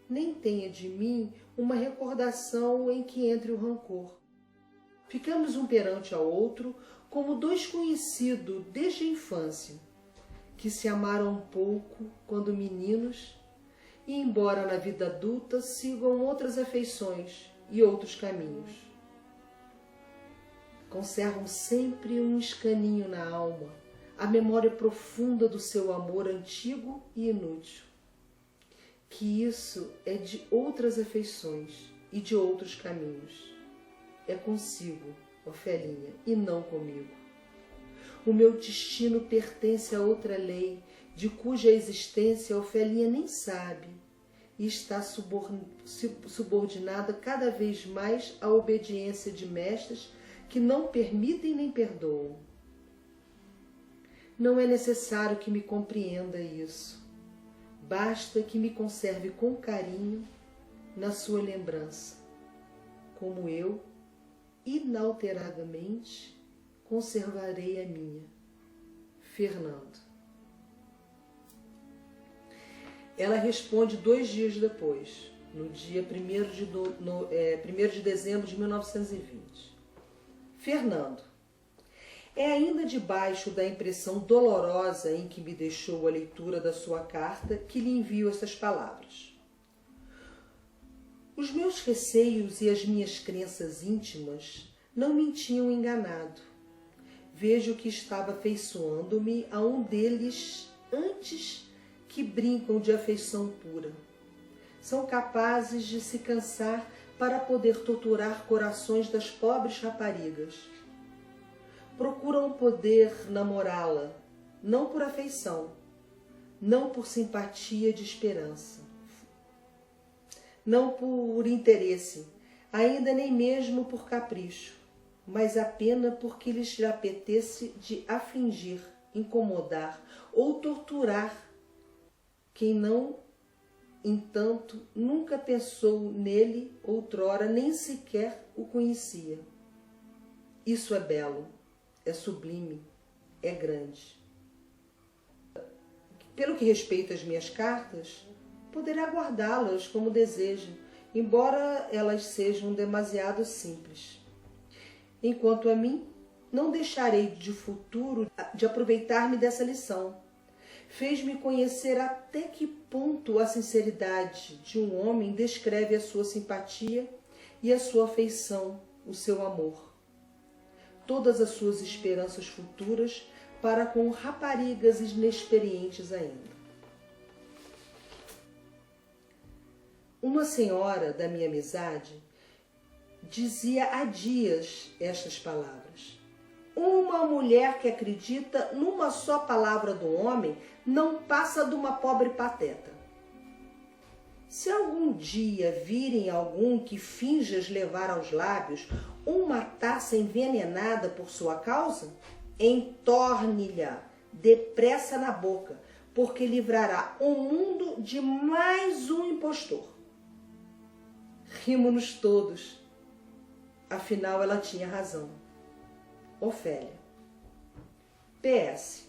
nem tenha de mim uma recordação em que entre o rancor. Ficamos um perante ao outro como dois conhecidos desde a infância, que se amaram um pouco quando meninos e, embora na vida adulta, sigam outras afeições e outros caminhos. Conservam sempre um escaninho na alma, a memória profunda do seu amor antigo e inútil. Que isso é de outras afeições e de outros caminhos. É consigo, Ofelinha, e não comigo. O meu destino pertence a outra lei, de cuja existência a Ofelinha nem sabe, e está subordinada cada vez mais à obediência de mestres que não permitem nem perdoam. Não é necessário que me compreenda isso. Basta que me conserve com carinho na sua lembrança, como eu, inalteradamente, conservarei a minha. Fernando. Ela responde 2 dias depois, no dia 1º de dezembro de 1920. Fernando, é ainda debaixo da impressão dolorosa em que me deixou a leitura da sua carta que lhe envio essas palavras. Os meus receios e as minhas crenças íntimas não me tinham enganado. Vejo que estava afeiçoando-me a um deles antes que brincam de afeição pura. São capazes de se cansar para poder torturar corações das pobres raparigas. Procuram poder namorá-la, não por afeição, não por simpatia de esperança, não por interesse, ainda nem mesmo por capricho, mas apenas porque lhes apetece de afligir, incomodar ou torturar quem não, entanto, nunca pensou nele outrora, nem sequer o conhecia. Isso é belo, é sublime, é grande. Pelo que respeita às minhas cartas, poderá guardá-las como deseja, embora elas sejam demasiado simples. Enquanto a mim, não deixarei de futuro de aproveitar-me dessa lição. Fez-me conhecer até que ponto a sinceridade de um homem descreve a sua simpatia e a sua afeição, o seu amor. Todas as suas esperanças futuras para com raparigas inexperientes ainda. Uma senhora da minha amizade dizia há dias estas palavras: uma mulher que acredita numa só palavra do homem não passa de uma pobre pateta. Se algum dia virem algum que finjas levar aos lábios uma taça envenenada por sua causa, entorne-lhe depressa na boca, porque livrará o mundo de mais um impostor. Rimo-nos todos. Afinal, ela tinha razão. Ofélia. PS.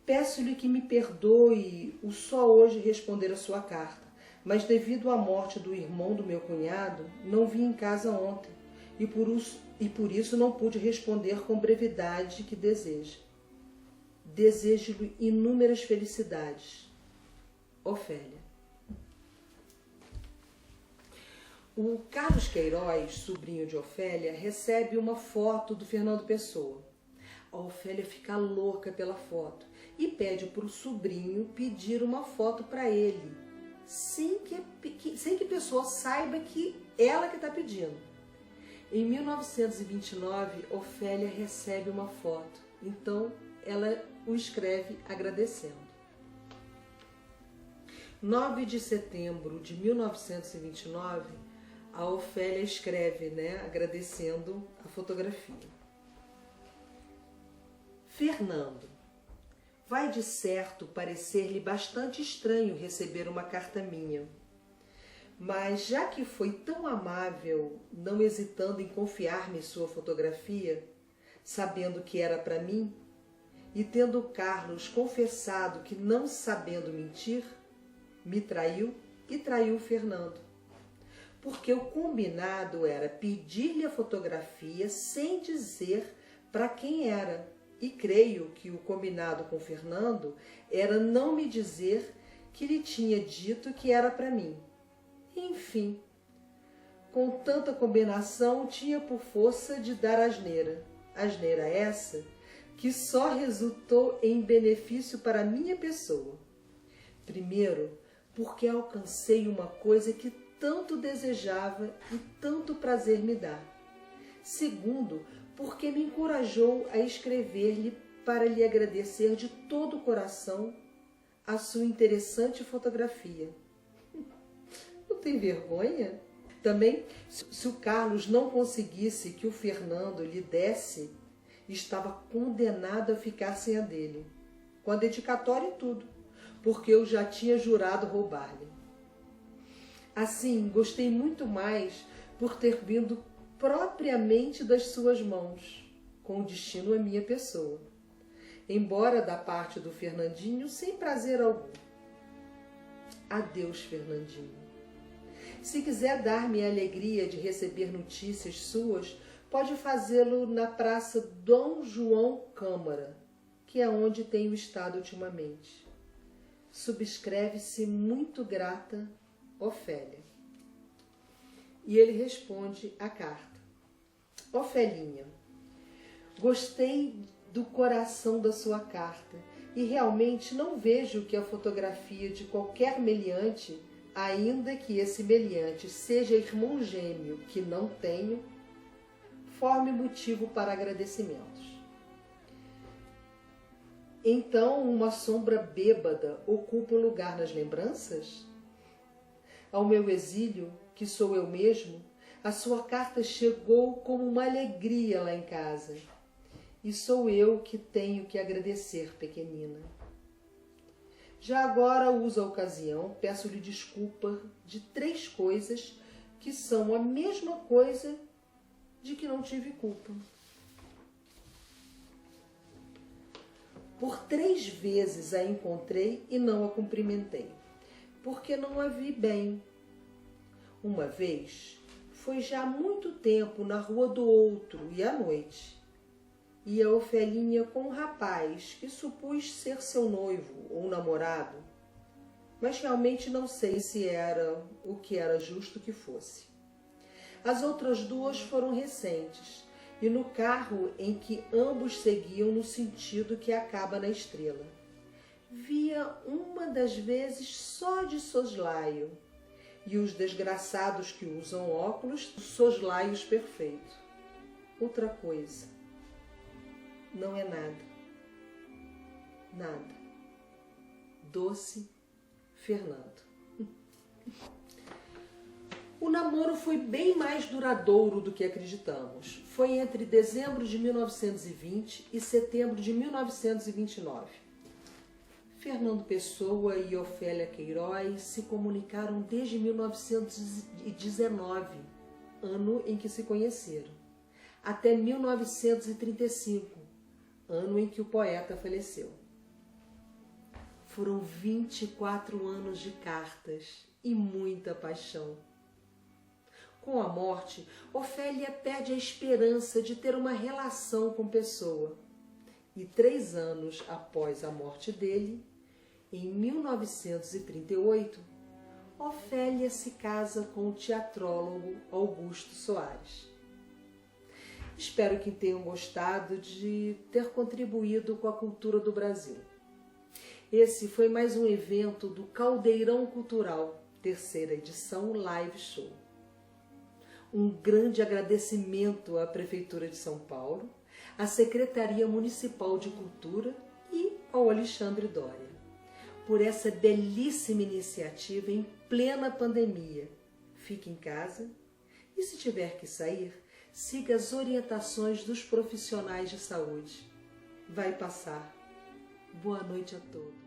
Peço-lhe que me perdoe o só hoje responder a sua carta, mas devido à morte do irmão do meu cunhado, não vim em casa ontem e por isso não pude responder com brevidade que deseja. Desejo-lhe inúmeras felicidades. Ofélia. O Carlos Queiroz, sobrinho de Ofélia, recebe uma foto do Fernando Pessoa. A Ofélia fica louca pela foto e pede para o sobrinho pedir uma foto para ele, sem que Pessoa saiba que ela que está pedindo. Em 1929, Ofélia recebe uma foto, então ela o escreve agradecendo. 9 de setembro de 1929, a Ofélia escreve, agradecendo a fotografia. Fernando, vai de certo parecer-lhe bastante estranho receber uma carta minha, mas já que foi tão amável, não hesitando em confiar-me sua fotografia, sabendo que era para mim, e tendo Carlos confessado que, não sabendo mentir, me traiu e traiu Fernando. Porque o combinado era pedir-lhe a fotografia sem dizer para quem era. E creio que o combinado com Fernando era não me dizer que lhe tinha dito que era para mim. Enfim, com tanta combinação, tinha por força de dar asneira. Asneira essa que só resultou em benefício para a minha pessoa. Primeiro, porque alcancei uma coisa que tanto desejava e tanto prazer me dá. Segundo, porque me encorajou a escrever-lhe para lhe agradecer de todo o coração a sua interessante fotografia. Não tem vergonha? Também, se o Carlos não conseguisse que o Fernando lhe desse, estava condenado a ficar sem a dele, com a dedicatória e tudo, porque eu já tinha jurado roubar-lhe. Assim, gostei muito mais por ter vindo propriamente das suas mãos, com o destino à minha pessoa, embora da parte do Fernandinho sem prazer algum. Adeus, Fernandinho. Se quiser dar-me a alegria de receber notícias suas, pode fazê-lo na Praça Dom João Câmara, que é onde tenho estado ultimamente. Subscreve-se muito grata, Ofélia. E ele responde a carta. Ofelinha, gostei do coração da sua carta e realmente não vejo que a fotografia de qualquer meliante, ainda que esse meliante seja irmão gêmeo que não tenho, forme motivo para agradecimentos. Então, uma sombra bêbada ocupa o lugar nas lembranças? Ao meu exílio, que sou eu mesmo, a sua carta chegou como uma alegria lá em casa. E sou eu que tenho que agradecer, pequenina. Já agora uso a ocasião, peço-lhe desculpa de 3 coisas que são a mesma coisa de que não tive culpa. Por 3 vezes a encontrei e não a cumprimentei, porque não a vi bem. Uma vez, foi já há muito tempo na rua do outro e à noite. E a Ofelinha com um rapaz que supus ser seu noivo ou namorado, mas realmente não sei se era o que era justo que fosse. As outras 2 foram recentes, e no carro em que ambos seguiam no sentido que acaba na estrela. Via uma das vezes só de soslaio, e os desgraçados que usam óculos, soslaios perfeitos. Outra coisa. Não é nada. Nada. Doce Fernando. O namoro foi bem mais duradouro do que acreditamos. Foi entre dezembro de 1920 e setembro de 1929. Fernando Pessoa e Ofélia Queiroz se comunicaram desde 1919, ano em que se conheceram, até 1935, ano em que o poeta faleceu. Foram 24 anos de cartas e muita paixão. Com a morte, Ofélia perde a esperança de ter uma relação com Pessoa. E 3 anos após a morte dele, em 1938, Ofélia se casa com o teatrólogo Augusto Soares. Espero que tenham gostado de ter contribuído com a cultura do Brasil. Esse foi mais um evento do Caldeirão Cultural, 3ª edição Live Show. Um grande agradecimento à Prefeitura de São Paulo, à Secretaria Municipal de Cultura e ao Alexandre Doria por essa belíssima iniciativa em plena pandemia. Fique em casa e, se tiver que sair, siga as orientações dos profissionais de saúde. Vai passar. Boa noite a todos.